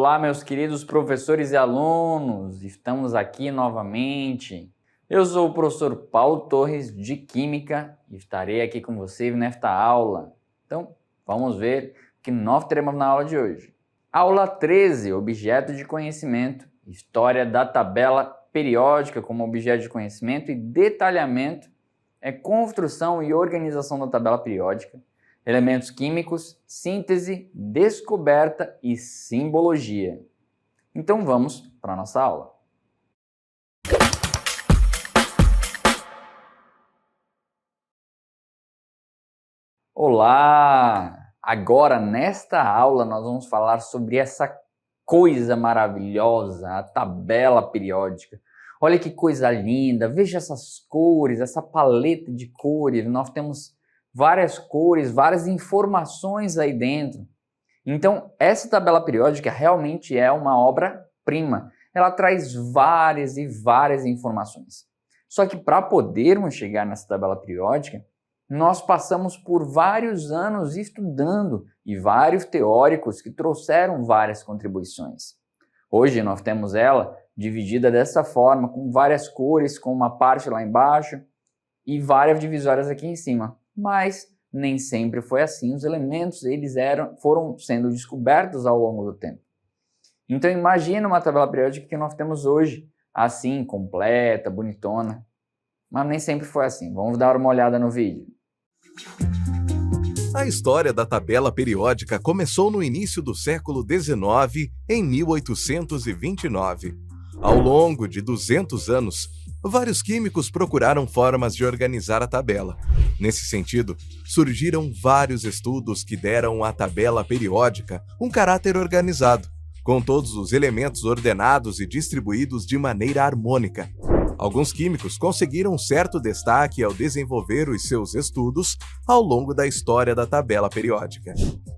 Olá, meus queridos professores e alunos, estamos aqui novamente. Eu sou o professor Paulo Torres, de Química, e estarei aqui com você nesta aula. Então, vamos ver o que nós teremos na aula de hoje. Aula 13, objeto de conhecimento, história da tabela periódica como objeto de conhecimento e detalhamento, construção e organização da tabela periódica, elementos químicos, síntese, descoberta e simbologia. Então vamos para a nossa aula. Olá! Agora, nesta aula, nós vamos falar sobre essa coisa maravilhosa, a tabela periódica. Olha que coisa linda, veja essas cores, essa paleta de cores, nós temos várias cores, várias informações aí dentro. Então, essa tabela periódica realmente é uma obra-prima. Ela traz várias e várias informações. Só que para podermos chegar nessa tabela periódica, nós passamos por vários anos estudando e vários teóricos que trouxeram várias contribuições. Hoje nós temos ela dividida dessa forma, com várias cores, com uma parte lá embaixo e várias divisórias aqui em cima. Mas nem sempre foi assim, os elementos foram sendo descobertos ao longo do tempo. Então imagina uma tabela periódica que nós temos hoje, assim, completa, bonitona, mas nem sempre foi assim. Vamos dar uma olhada no vídeo. A história da tabela periódica começou no início do século XIX, em 1829. Ao longo de 200 anos, vários químicos procuraram formas de organizar a tabela. Nesse sentido, surgiram vários estudos que deram à tabela periódica um caráter organizado, com todos os elementos ordenados e distribuídos de maneira harmônica. Alguns químicos conseguiram certo destaque ao desenvolver os seus estudos ao longo da história da tabela periódica.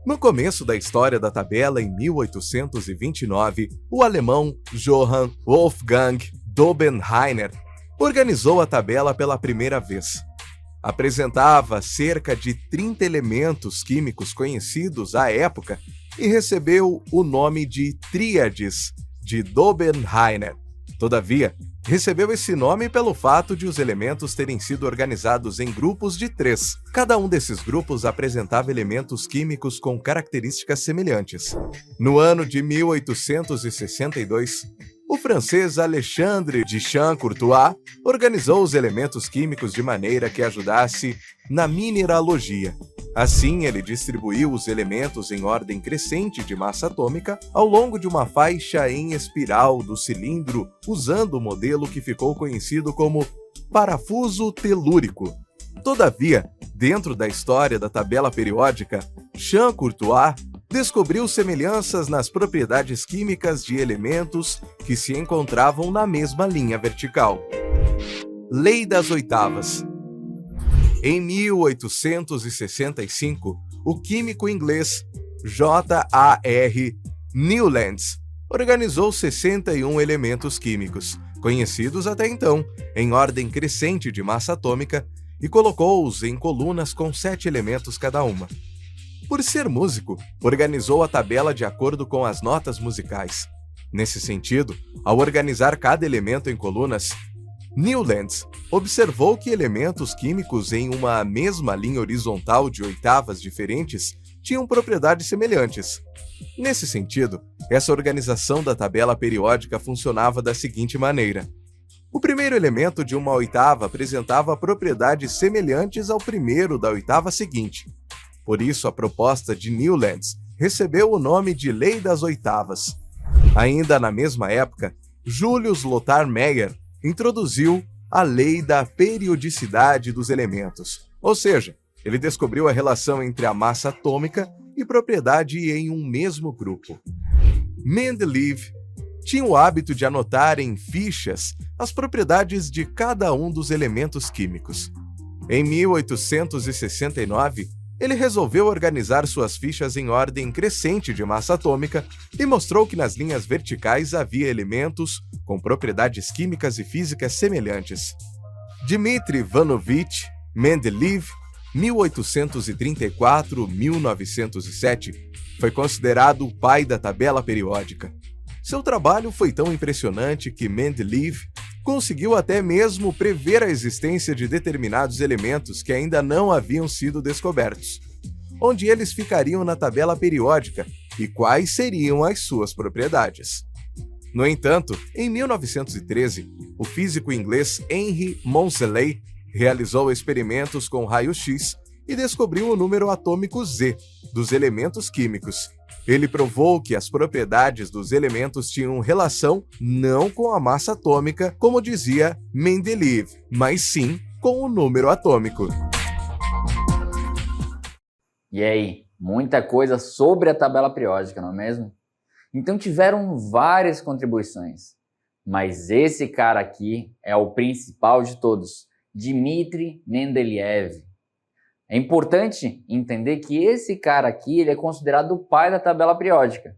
No começo da história da tabela, em 1829, o alemão Johann Wolfgang Dobenheiner organizou a tabela pela primeira vez. Apresentava cerca de 30 elementos químicos conhecidos à época e recebeu o nome de Tríades de Dobenheiner. Todavia, recebeu esse nome pelo fato de os elementos terem sido organizados em grupos de 3. Cada um desses grupos apresentava elementos químicos com características semelhantes. No ano de 1862, o francês Alexandre Duchamp-Courtois organizou os elementos químicos de maneira que ajudasse na mineralogia. Assim, ele distribuiu os elementos em ordem crescente de massa atômica ao longo de uma faixa em espiral do cilindro, usando o modelo que ficou conhecido como parafuso telúrico. Todavia, dentro da história da tabela periódica, Duchamp-Courtois descobriu semelhanças nas propriedades químicas de elementos que se encontravam na mesma linha vertical. Lei das oitavas. Em 1865, o químico inglês J.A.R. Newlands organizou 61 elementos químicos, conhecidos até então, em ordem crescente de massa atômica, e colocou-os em colunas com 7 elementos cada uma. Por ser músico, organizou a tabela de acordo com as notas musicais. Nesse sentido, ao organizar cada elemento em colunas, Newlands observou que elementos químicos em uma mesma linha horizontal de oitavas diferentes tinham propriedades semelhantes. Nesse sentido, essa organização da tabela periódica funcionava da seguinte maneira. O primeiro elemento de uma oitava apresentava propriedades semelhantes ao primeiro da oitava seguinte. Por isso, a proposta de Newlands recebeu o nome de Lei das Oitavas. Ainda na mesma época, Julius Lothar Meyer introduziu a Lei da Periodicidade dos Elementos, ou seja, ele descobriu a relação entre a massa atômica e propriedade em um mesmo grupo. Mendeleev tinha o hábito de anotar em fichas as propriedades de cada um dos elementos químicos. Em 1869, ele resolveu organizar suas fichas em ordem crescente de massa atômica e mostrou que nas linhas verticais havia elementos com propriedades químicas e físicas semelhantes. Dmitri Ivanovich Mendeleev, 1834-1907, foi considerado o pai da tabela periódica. Seu trabalho foi tão impressionante que Mendeleev conseguiu até mesmo prever a existência de determinados elementos que ainda não haviam sido descobertos, onde eles ficariam na tabela periódica e quais seriam as suas propriedades. No entanto, em 1913, o físico inglês Henry Moseley realizou experimentos com raio-x e descobriu o número atômico Z dos elementos químicos. Ele provou que as propriedades dos elementos tinham relação não com a massa atômica, como dizia Mendeleev, mas sim com o número atômico. E aí, muita coisa sobre a tabela periódica, não é mesmo? Então tiveram várias contribuições, mas esse cara aqui é o principal de todos, Dmitri Mendeleev. É importante entender que esse cara aqui ele é considerado o pai da tabela periódica.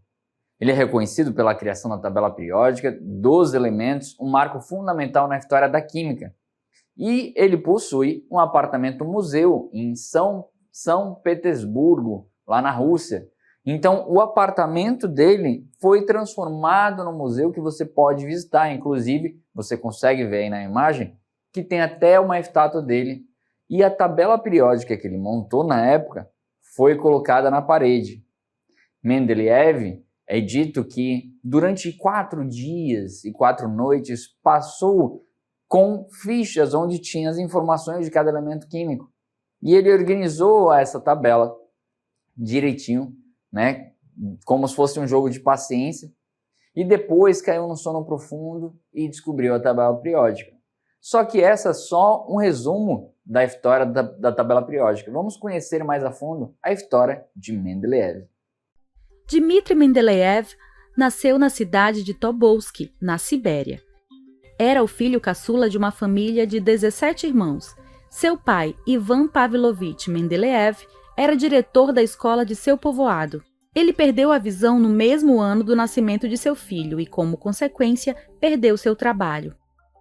Ele é reconhecido pela criação da tabela periódica dos elementos, um marco fundamental na história da química. E ele possui um apartamento-museu em São Petersburgo, lá na Rússia. Então, o apartamento dele foi transformado no museu que você pode visitar. Inclusive, você consegue ver aí na imagem que tem até uma estátua dele. E a tabela periódica que ele montou na época foi colocada na parede. Mendeleev é dito que durante 4 dias e 4 noites passou com fichas onde tinha as informações de cada elemento químico. E ele organizou essa tabela direitinho, né, como se fosse um jogo de paciência, e depois caiu no sono profundo e descobriu a tabela periódica. Só que essa é só um resumo da história da tabela periódica. Vamos conhecer mais a fundo a história de Mendeleev. Dmitri Mendeleev nasceu na cidade de Tobolsk, na Sibéria. Era o filho caçula de uma família de 17 irmãos. Seu pai, Ivan Pavlovich Mendeleev, era diretor da escola de seu povoado. Ele perdeu a visão no mesmo ano do nascimento de seu filho e, como consequência, perdeu seu trabalho.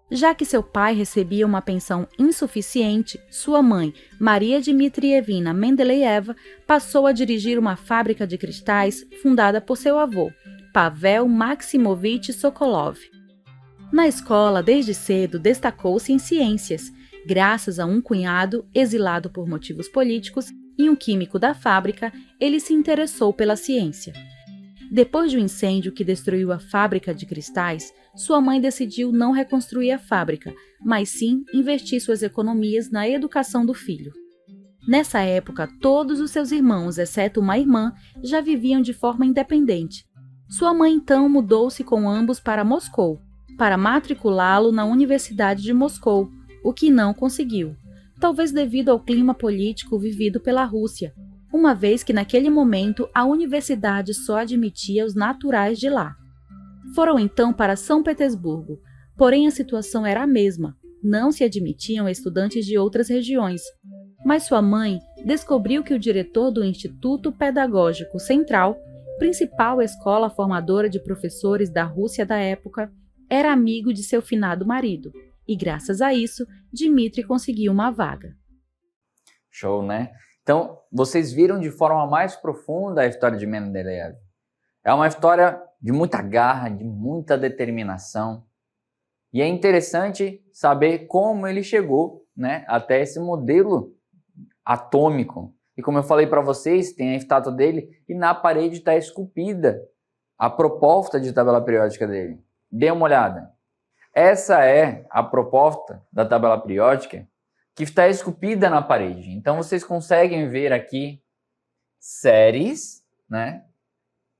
Já que seu pai recebia uma pensão insuficiente, sua mãe, Maria Dmitrievna Mendeleeva, passou a dirigir uma fábrica de cristais fundada por seu avô, Pavel Maximovich Sokolov. Na escola, desde cedo, destacou-se em ciências, graças a um cunhado exilado por motivos políticos e um químico da fábrica, ele se interessou pela ciência. Depois de um incêndio que destruiu a fábrica de cristais, sua mãe decidiu não reconstruir a fábrica, mas sim investir suas economias na educação do filho. Nessa época, todos os seus irmãos, exceto uma irmã, já viviam de forma independente. Sua mãe então mudou-se com ambos para Moscou, para matriculá-lo na Universidade de Moscou, o que não conseguiu, talvez devido ao clima político vivido pela Rússia, uma vez que naquele momento a universidade só admitia os naturais de lá. Foram então para São Petersburgo, porém a situação era a mesma, não se admitiam estudantes de outras regiões. Mas sua mãe descobriu que o diretor do Instituto Pedagógico Central, principal escola formadora de professores da Rússia da época, era amigo de seu finado marido, e graças a isso, Dmitri conseguiu uma vaga. Show, né? Então, vocês viram de forma mais profunda a história de Mendeleev. É uma história de muita garra, de muita determinação. E é interessante saber como ele chegou, né, até esse modelo atômico. E como eu falei para vocês, tem a estátua dele e na parede está esculpida a proposta de tabela periódica dele. Dê uma olhada. Essa é a proposta da tabela periódica que está esculpida na parede. Então, vocês conseguem ver aqui séries, né,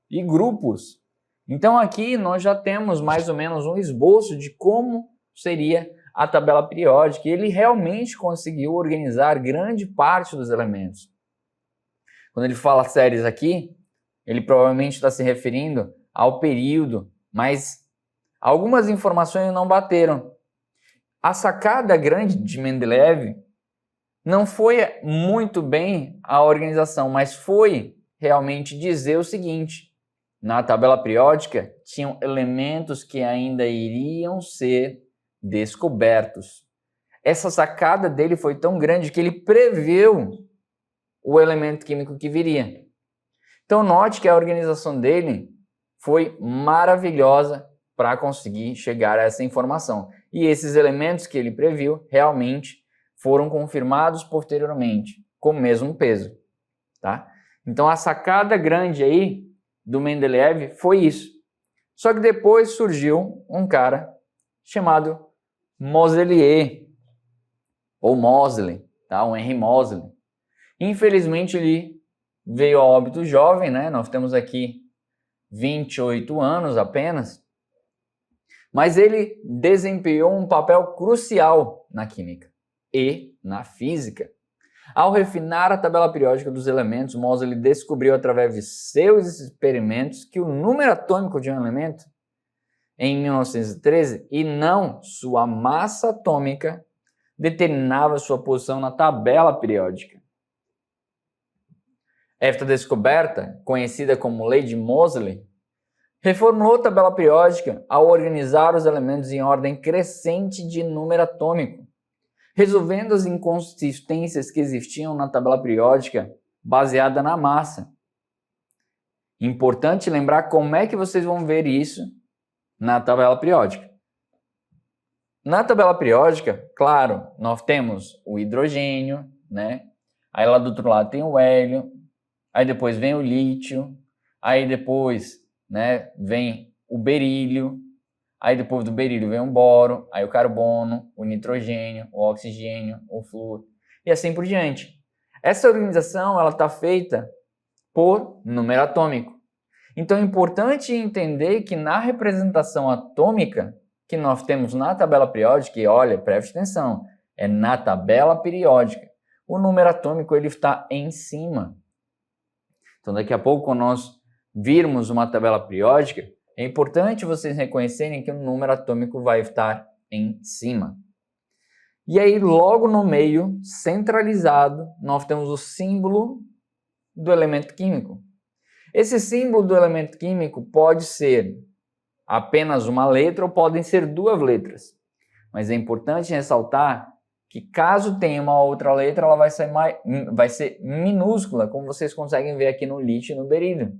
e grupos. Então, aqui nós já temos mais ou menos um esboço de como seria a tabela periódica. E ele realmente conseguiu organizar grande parte dos elementos. Quando ele fala séries aqui, ele provavelmente está se referindo ao período, mas algumas informações não bateram. A sacada grande de Mendeleev não foi muito bem a organização, mas foi realmente dizer o seguinte: na tabela periódica tinham elementos que ainda iriam ser descobertos. Essa sacada dele foi tão grande que ele preveu o elemento químico que viria. Então note que a organização dele foi maravilhosa para conseguir chegar a essa informação. E esses elementos que ele previu realmente foram confirmados posteriormente com o mesmo peso, tá? Então a sacada grande aí do Mendeleev foi isso. Só que depois surgiu um cara chamado Moseley, ou Moseley, tá? O Henry Moseley. Infelizmente ele veio a óbito jovem, né? Nós temos aqui 28 anos apenas, mas ele desempenhou um papel crucial na química e na física. Ao refinar a tabela periódica dos elementos, Moseley descobriu através de seus experimentos que o número atômico de um elemento, em 1913, e não sua massa atômica, determinava sua posição na tabela periódica. Esta descoberta, conhecida como Lei de Moseley, reformulou a tabela periódica ao organizar os elementos em ordem crescente de número atômico, resolvendo as inconsistências que existiam na tabela periódica baseada na massa. Importante lembrar como é que vocês vão ver isso na tabela periódica. Na tabela periódica, claro, nós temos o hidrogênio, né? Aí lá do outro lado tem o hélio, aí depois vem o lítio, aí depois, né, vem o berílio, aí depois do berílio vem o boro, aí o carbono, o nitrogênio, o oxigênio, o flúor e assim por diante. Essa organização ela está feita por número atômico. Então é importante entender que na representação atômica que nós temos na tabela periódica, e olha, preste atenção, é na tabela periódica, o número atômico ele está em cima. Então daqui a pouco, quando nós virmos uma tabela periódica, é importante vocês reconhecerem que o número atômico vai estar em cima. E aí, logo no meio, centralizado, nós temos o símbolo do elemento químico. Esse símbolo do elemento químico pode ser apenas uma letra ou podem ser duas letras. Mas é importante ressaltar que caso tenha uma outra letra, ela vai ser minúscula, como vocês conseguem ver aqui no lítio e no berílio.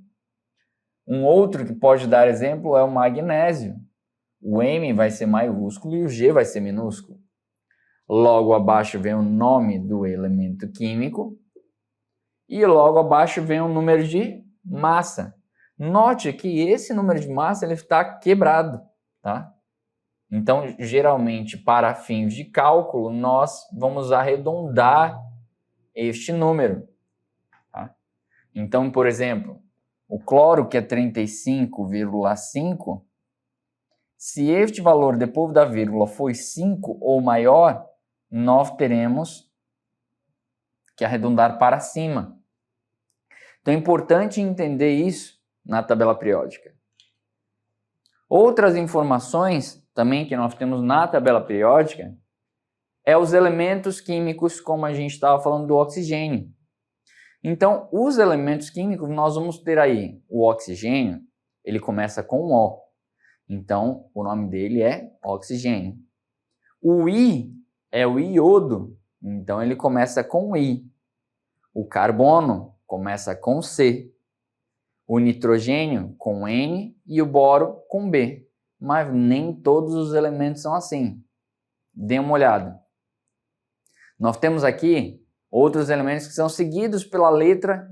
Um outro que pode dar exemplo é o magnésio. O M vai ser maiúsculo e o G vai ser minúsculo. Logo abaixo vem o nome do elemento químico e logo abaixo vem o número de massa. Note que esse número de massa ele está quebrado, tá? Então, geralmente, para fins de cálculo, nós vamos arredondar este número, tá? Então, por exemplo, o cloro, que é 35,5, se este valor depois da vírgula for 5 ou maior, nós teremos que arredondar para cima. Então é importante entender isso na tabela periódica. Outras informações também que nós temos na tabela periódica é os elementos químicos, como a gente estava falando do oxigênio. Então, os elementos químicos, nós vamos ter aí o oxigênio, ele começa com O. Então, o nome dele é oxigênio. O I é o iodo, então ele começa com I. O carbono começa com C. O nitrogênio com N e o boro com B. Mas nem todos os elementos são assim. Dê uma olhada. Nós temos aqui outros elementos que são seguidos pela letra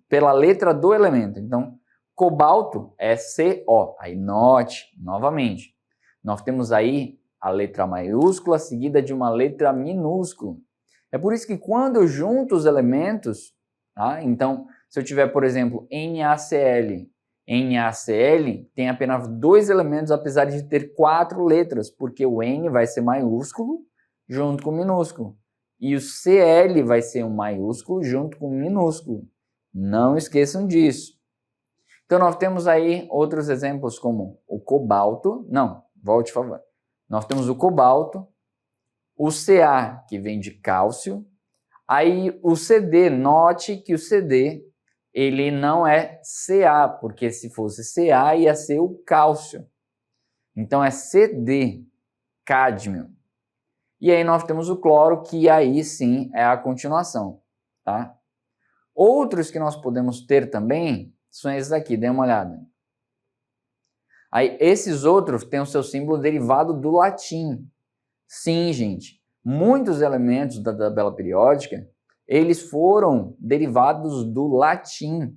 pela letra do elemento. Então, cobalto é CO. Aí note, novamente, nós temos aí a letra maiúscula seguida de uma letra minúscula. É por isso que quando eu junto os elementos, tá? Então, se eu tiver, por exemplo, NaCl, NaCl tem apenas 2 elementos, apesar de ter 4 letras, porque o N vai ser maiúsculo junto com minúsculo. E o Cl vai ser um maiúsculo junto com minúsculo. Não esqueçam disso. Então, nós temos aí outros exemplos como o cobalto. Não, volte, por favor. Nós temos o cobalto, o Ca, que vem de cálcio. Aí o CD, note que o CD, ele não é Ca, porque se fosse Ca ia ser o cálcio. Então é CD, cádmio. E aí nós temos o cloro, que aí sim é a continuação, tá? Outros que nós podemos ter também são esses aqui, dê uma olhada. Aí, esses outros têm o seu símbolo derivado do latim. Sim, gente, muitos elementos da tabela periódica, eles foram derivados do latim.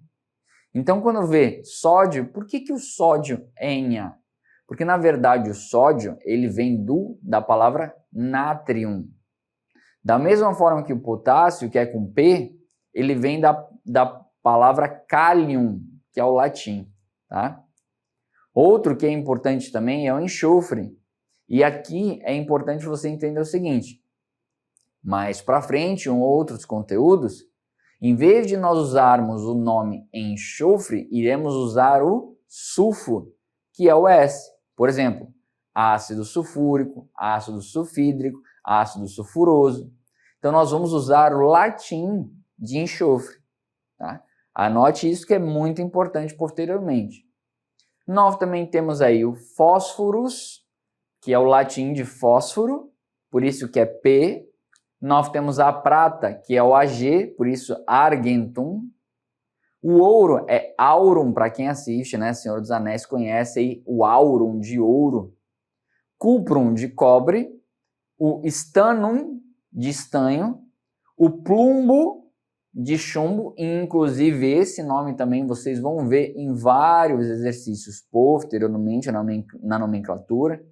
Então, quando vê sódio, por que o sódio é Na? Porque, na verdade, o sódio ele vem da palavra natrium. Da mesma forma que o potássio, que é com P, ele vem da palavra kalium, que é o latim. Tá? Outro que é importante também é o enxofre. E aqui é importante você entender o seguinte. Mais para frente, em outros conteúdos, em vez de nós usarmos o nome enxofre, iremos usar o sulfuro, que é o S. Por exemplo, ácido sulfúrico, ácido sulfídrico, ácido sulfuroso. Então, nós vamos usar o latim de enxofre. Tá? Anote isso que é muito importante posteriormente. Nós também temos aí o fósforos, que é o latim de fósforo, por isso que é P. Nós temos a prata, que é o Ag, por isso argentum. O ouro é aurum, para quem assiste, né? Senhor dos Anéis conhece aí o aurum de ouro. Cuprum de cobre. O stannum de estanho. O plumbo de chumbo. E, inclusive, esse nome também vocês vão ver em vários exercícios posteriormente na nomenclatura.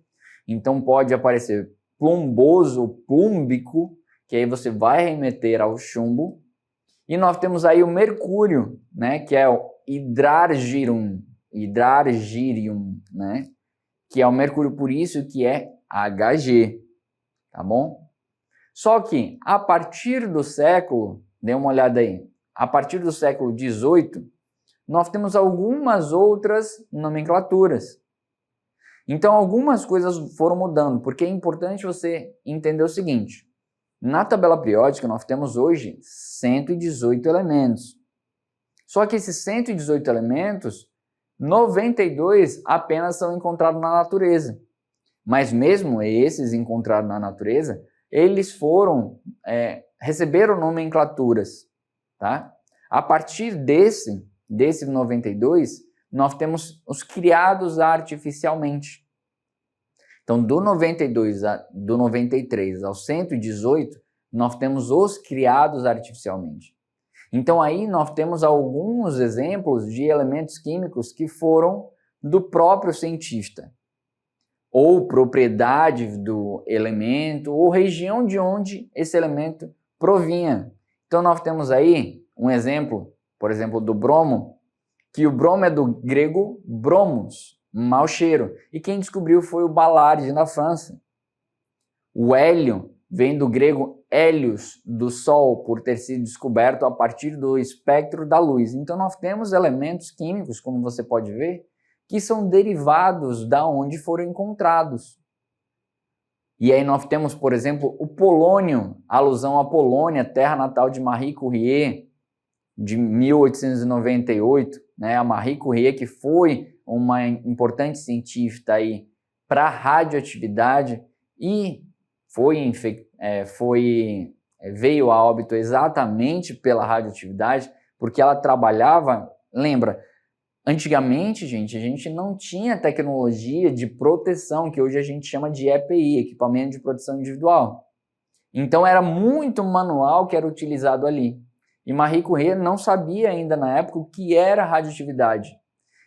Então, pode aparecer plumboso, plúmbico, que aí você vai remeter ao chumbo. E nós temos aí o mercúrio, né, que é o hidrargyrum, né, que é o mercúrio, por isso que é Hg, tá bom? Só que a partir do século, dê uma olhada aí, a partir do século XVIII, nós temos algumas outras nomenclaturas. Então, algumas coisas foram mudando, porque é importante você entender o seguinte. Na tabela periódica, nós temos hoje 118 elementos. Só que esses 118 elementos, 92 apenas são encontrados na natureza. Mas mesmo esses encontrados na natureza, eles receberam nomenclaturas. Tá? A partir desse 92, nós temos os criados artificialmente. Então, do 93 ao 118, nós temos os criados artificialmente. Então, aí nós temos alguns exemplos de elementos químicos que foram do próprio cientista. Ou propriedade do elemento, ou região de onde esse elemento provinha. Então, nós temos aí um exemplo, por exemplo, do bromo, que o bromo é do grego bromos, mau cheiro. E quem descobriu foi o Balard, na França. O hélio vem do grego hélios, do Sol, por ter sido descoberto a partir do espectro da luz. Então, nós temos elementos químicos, como você pode ver, que são derivados da onde foram encontrados. E aí nós temos, por exemplo, o polônio, alusão à Polônia, terra natal de Marie Curie, de 1898, né? A Marie Curie, que foi uma importante cientista aí para a radioatividade e veio a óbito exatamente pela radioatividade, porque ela trabalhava, lembra, antigamente, gente, a gente não tinha tecnologia de proteção, que hoje a gente chama de EPI, equipamento de proteção individual. Então era muito manual que era utilizado ali. E Marie Curie não sabia ainda na época o que era radioatividade.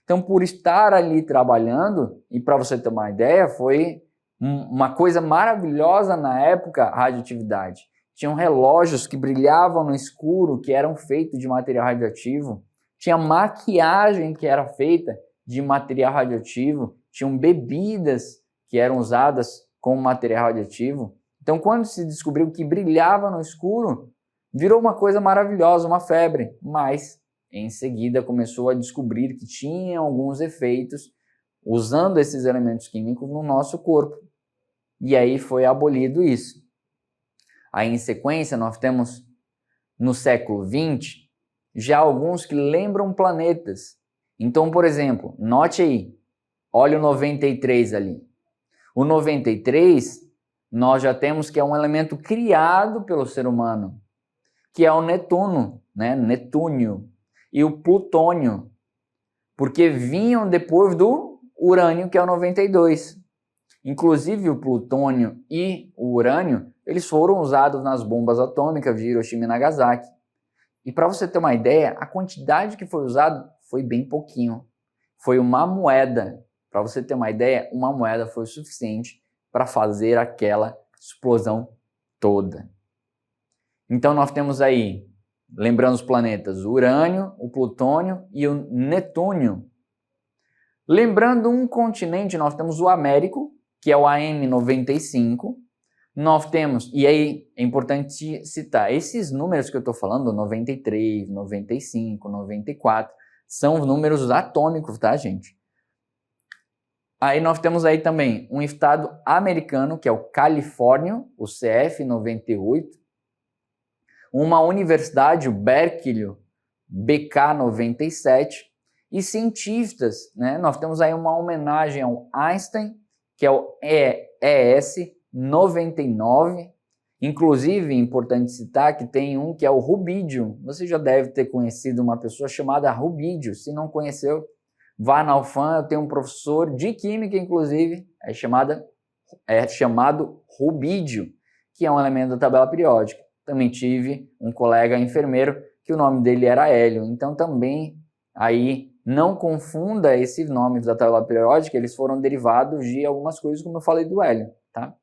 Então, por estar ali trabalhando, e para você ter uma ideia, foi uma coisa maravilhosa na época, a radioatividade. Tinham relógios que brilhavam no escuro, que eram feitos de material radioativo. Tinha maquiagem que era feita de material radioativo. Tinham bebidas que eram usadas com material radioativo. Então, quando se descobriu que brilhava no escuro, virou uma coisa maravilhosa, uma febre. Mas, em seguida, começou a descobrir que tinha alguns efeitos usando esses elementos químicos no nosso corpo. E aí foi abolido isso. Aí, em sequência, nós temos, no século XX, já alguns que lembram planetas. Então, por exemplo, note aí, olha o 93 ali. O 93, nós já temos que é um elemento criado pelo ser humano. que é o Netuno, né? Netúnio, e o Plutônio, porque vinham depois do Urânio, que é o 92. Inclusive o plutônio e o urânio, eles foram usados nas bombas atômicas de Hiroshima e Nagasaki. E para você ter uma ideia, a quantidade que foi usada foi bem pouquinho. Foi uma moeda. Para você ter uma ideia, uma moeda foi o suficiente para fazer aquela explosão toda. Então nós temos aí, lembrando os planetas, o Urânio, o Plutônio e o Netúnio. Lembrando um continente, nós temos o Américo, que é o AM95. Nós temos, e aí é importante citar, esses números que eu estou falando, 93, 95, 94, são os números atômicos, tá, gente? Aí nós temos aí também um estado americano, que é o Califórnia, o CF98, uma universidade, o Berkeley, BK97, e cientistas, né? Nós temos aí uma homenagem ao Einstein, que é o ES99. Inclusive, importante citar que tem um que é o Rubídio. Você já deve ter conhecido uma pessoa chamada Rubídio. Se não conheceu, vá na UFAM. Eu tenho um professor de química, inclusive, é chamado Rubídio, que é um elemento da tabela periódica. Também tive um colega enfermeiro que o nome dele era Hélio. Então, também aí não confunda esses nomes da tabela periódica, eles foram derivados de algumas coisas, como eu falei do hélio, tá?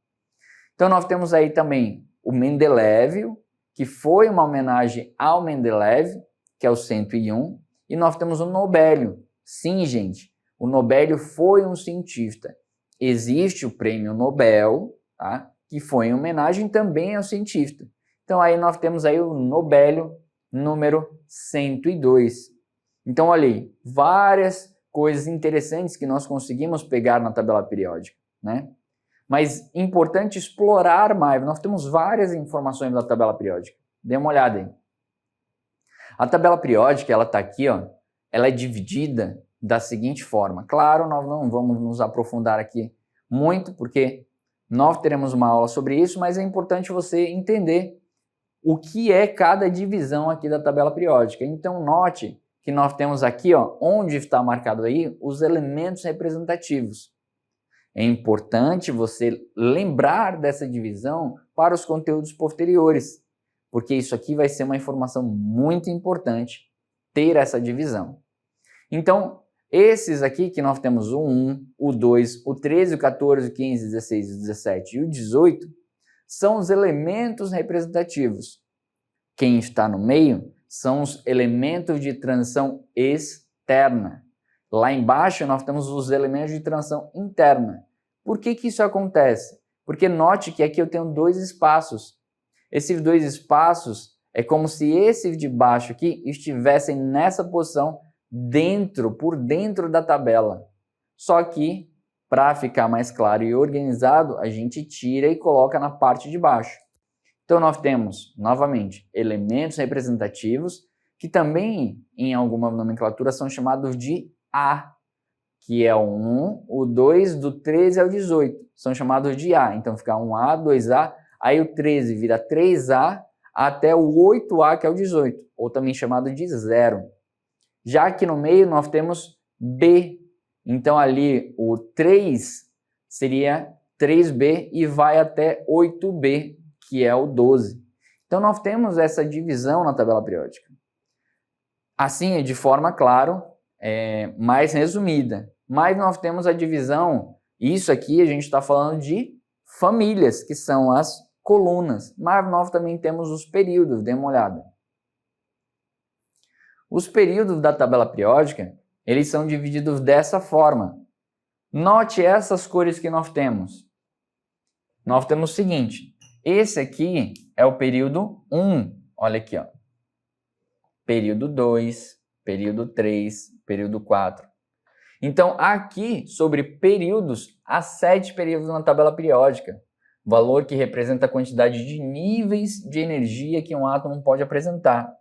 Então nós temos aí também o Mendeleev, que foi uma homenagem ao Mendeleev, que é o 101, e nós temos o Nobélio. Sim, gente, o Nobélio foi um cientista. Existe o prêmio Nobel, tá? Que foi em homenagem também ao cientista. Então aí nós temos aí o Nobélio número 102. Então, olha aí, várias coisas interessantes que nós conseguimos pegar na tabela periódica, né? Mas importante explorar mais. Nós temos várias informações da tabela periódica. Dê uma olhada aí. A tabela periódica, ela está aqui, ó, ela é dividida da seguinte forma. Claro, nós não vamos nos aprofundar aqui muito, porque nós teremos uma aula sobre isso, mas é importante você entender o que é cada divisão aqui da tabela periódica. Então, note que nós temos aqui, ó, onde está marcado aí, os elementos representativos. É importante você lembrar dessa divisão para os conteúdos posteriores, porque isso aqui vai ser uma informação muito importante, ter essa divisão. Então, esses aqui que nós temos o 1, o 2, o 13, o 14, o 15, o 16, o 17 e o 18, são os elementos representativos. Quem está no meio são os elementos de transição externa. Lá embaixo nós temos os elementos de transição interna. Por que isso acontece? Porque note que aqui eu tenho dois espaços. Esses dois espaços é como se esses de baixo aqui estivessem nessa posição por dentro da tabela. Só que, para ficar mais claro e organizado, a gente tira e coloca na parte de baixo. Então, nós temos, novamente, elementos representativos, que também, em alguma nomenclatura, são chamados de A, que é o 1, o 2, do 13 ao 18. São chamados de A. Então, fica 1A, 2A, aí o 13 vira 3A, até o 8A, que é o 18, ou também chamado de 0. Já aqui no meio, nós temos B. Então, ali, o 3 seria 3B e vai até 8B, que é o 12. Então, nós temos essa divisão na tabela periódica. Assim, de forma, claro, mais resumida. Mas nós temos a divisão, isso aqui a gente está falando de famílias, que são as colunas. Mas nós também temos os períodos, dê uma olhada. Os períodos da tabela periódica, eles são divididos dessa forma. Note essas cores que nós temos. Nós temos o seguinte. Esse aqui é o período 1, olha aqui, ó. Período 2, período 3, período 4. Então, aqui, sobre períodos, há 7 períodos na tabela periódica, valor que representa a quantidade de níveis de energia que um átomo pode apresentar.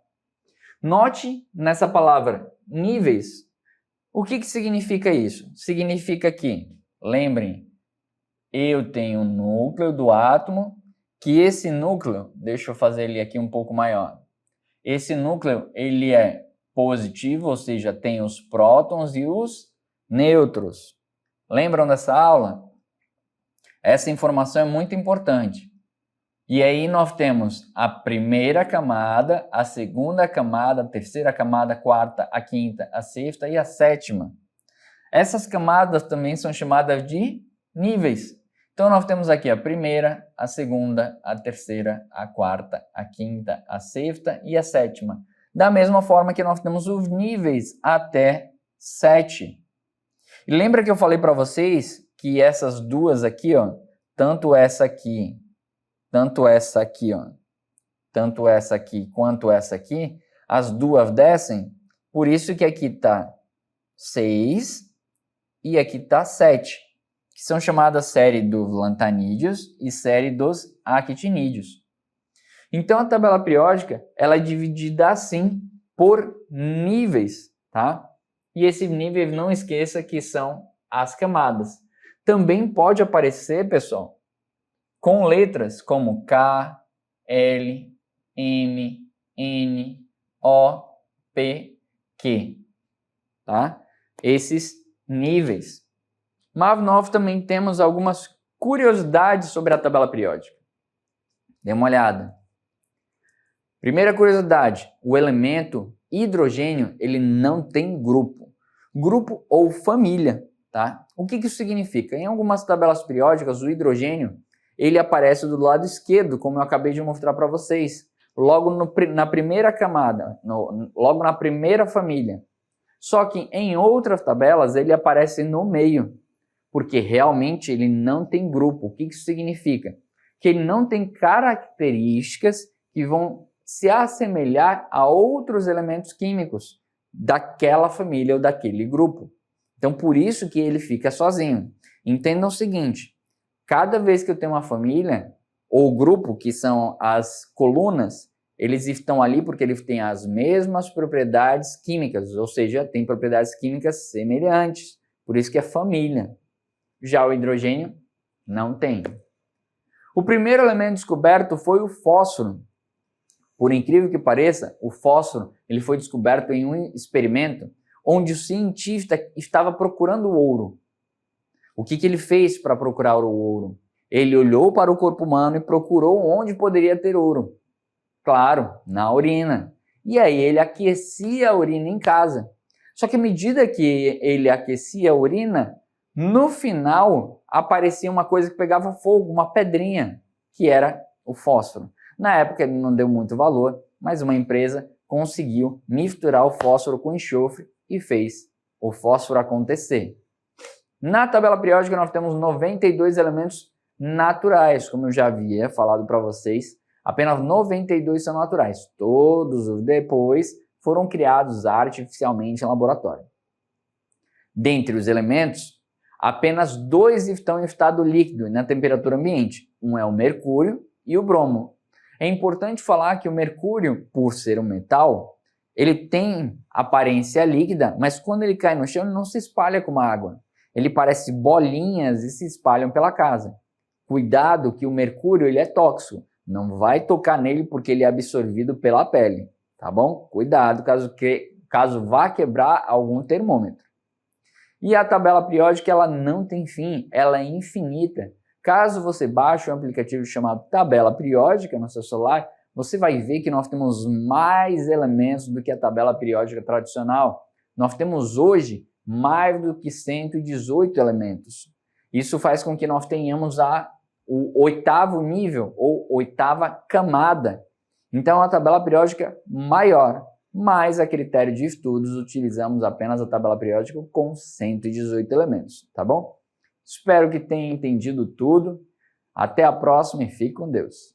Note nessa palavra, níveis. O que significa isso? Significa que, lembrem, eu tenho o núcleo do átomo, que esse núcleo, deixa eu fazer ele aqui um pouco maior, esse núcleo ele é positivo, ou seja, tem os prótons e os nêutrons. Lembram dessa aula? Essa informação é muito importante. E aí nós temos a primeira camada, a segunda camada, a terceira camada, a quarta, a quinta, a sexta e a sétima. Essas camadas também são chamadas de níveis. Então nós temos aqui a primeira, a segunda, a terceira, a quarta, a quinta, a sexta e a sétima. Da mesma forma que nós temos os níveis até 7. E lembra que eu falei para vocês que essas duas aqui, ó, tanto essa aqui quanto essa aqui, as duas descem, por isso que aqui está 6 e aqui está 7, que são chamadas série dos lantanídeos e série dos actinídeos. Então a tabela periódica ela é dividida assim por níveis, tá? E esses níveis não esqueça que são as camadas. Também pode aparecer, pessoal, com letras como K, L, M, N, O, P, Q, tá? Esses níveis. Mas nós também temos algumas curiosidades sobre a tabela periódica. Dê uma olhada. Primeira curiosidade, o elemento hidrogênio, ele não tem grupo. Grupo ou família, tá? O que isso significa? Em algumas tabelas periódicas, o hidrogênio, ele aparece do lado esquerdo, como eu acabei de mostrar para vocês. Logo na primeira camada, logo na primeira família. Só que em outras tabelas, ele aparece no meio. Porque realmente ele não tem grupo. O que isso significa? Que ele não tem características que vão se assemelhar a outros elementos químicos daquela família ou daquele grupo. Então, por isso que ele fica sozinho. Entendam o seguinte, cada vez que eu tenho uma família ou grupo, que são as colunas, eles estão ali porque eles têm as mesmas propriedades químicas, ou seja, têm propriedades químicas semelhantes. Por isso que é família. Já o hidrogênio não tem. O primeiro elemento descoberto foi o fósforo. Por incrível que pareça, o fósforo ele foi descoberto em um experimento onde o cientista estava procurando o ouro. O que ele fez para procurar o ouro? Ele olhou para o corpo humano e procurou onde poderia ter ouro. Claro, na urina. E aí ele aquecia a urina em casa. Só que à medida que ele aquecia a urina, no final aparecia uma coisa que pegava fogo, uma pedrinha, que era o fósforo. Na época ele não deu muito valor, mas uma empresa conseguiu misturar o fósforo com enxofre e fez o fósforo acontecer. Na tabela periódica nós temos 92 elementos naturais, como eu já havia falado para vocês, apenas 92 são naturais. Todos os depois foram criados artificialmente em laboratório. Dentre os elementos, apenas 2 estão em estado líquido na temperatura ambiente. Um é o mercúrio e o bromo. É importante falar que o mercúrio, por ser um metal, ele tem aparência líquida, mas quando ele cai no chão, ele não se espalha como água. Ele parece bolinhas e se espalham pela casa. Cuidado que o mercúrio ele é tóxico. Não vai tocar nele porque ele é absorvido pela pele, tá bom? Cuidado caso vá quebrar algum termômetro. E a tabela periódica ela não tem fim, ela é infinita. Caso você baixe um aplicativo chamado Tabela Periódica no seu celular, você vai ver que nós temos mais elementos do que a tabela periódica tradicional. Nós temos hoje mais do que 118 elementos. Isso faz com que nós tenhamos o 8º nível ou 8ª camada. Então, a tabela periódica maior, mas a critério de estudos utilizamos apenas a tabela periódica com 118 elementos, tá bom? Espero que tenha entendido tudo. Até a próxima e fique com Deus.